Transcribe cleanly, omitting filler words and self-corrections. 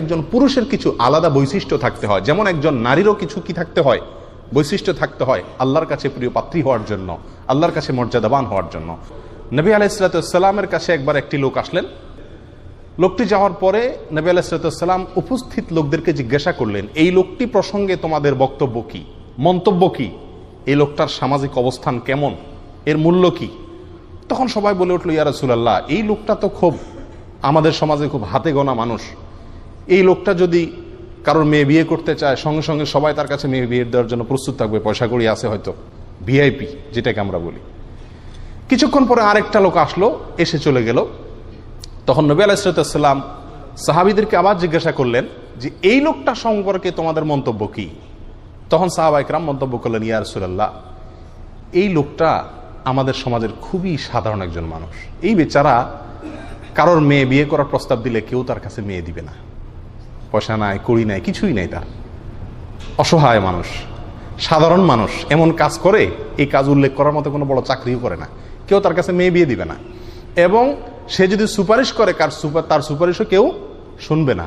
একজন পুরুষের কিছু আলাদা বৈশিষ্ট্য থাকতে হয়, যেমন একজন নারীরও কিছু কি থাকতে হয়, বৈশিষ্ট্য থাকতে হয় আল্লাহর কাছে প্রিয় পাত্রী হওয়ার জন্য, আল্লাহর কাছে মর্যাদাবান হওয়ার জন্য। নবী আলাইহিসসালামের কাছে একবার একটি লোক আসলেন। লোকটি যাওয়ার পরে নবী আলাইহিসসালাম উপস্থিত লোকদেরকে জিজ্ঞাসা করলেন, এই লোকটি প্রসঙ্গে তোমাদের বক্তব্য কি, মন্তব্য কি, এই লোকটার সামাজিক অবস্থান কেমন, এর মূল্য কি? তখন সবাই বলে উঠল, ইয়া রাসূলুল্লাহ, এই লোকটা তো খুব আমাদের সমাজে খুব হাতে গোনা মানুষ। এই লোকটা যদি কারোর মেয়ে বিয়ে করতে চায়, সঙ্গে সঙ্গে সবাই তার কাছে মেয়ে বিয়ে দেওয়ার জন্য প্রস্তুত থাকবে, পয়সা কড়ি আছে, হয়তো ভিআইপি যেটাকে আমরা বলি। কিছুক্ষণ পরে আরেকটা লোক আসলো, এসে চলে গেল। তখন নবী আলাইহিসসালাম সাহাবীদেরকে আবার জিজ্ঞাসা করলেন যে এই লোকটা সম্পর্কে তোমাদের মন্তব্য কি? তখন সাহাবায়ে কেরাম মন্তব্য করলেন, ইয়া রাসূলুল্লাহ, এই লোকটা আমাদের সমাজের খুবই সাধারণ একজন মানুষ। এই বেচারা কারোর মেয়ে বিয়ে করার প্রস্তাব দিলে কেউ তার কাছে মেয়ে দিবে না, পয়সা নাই, কড়ি নাই, কিছুই নাই, তার অসহায় মানুষ, সাধারণ মানুষ, এমন কাজ করে, এই কাজ উল্লেখ করার মতো কোনো বড় চাকরিও করে না, কেউ তার কাছে মেয়ে বিয়ে দিবে না, এবং সে যদি সুপারিশ করে তার সুপারিশও কেউ শুনবে না।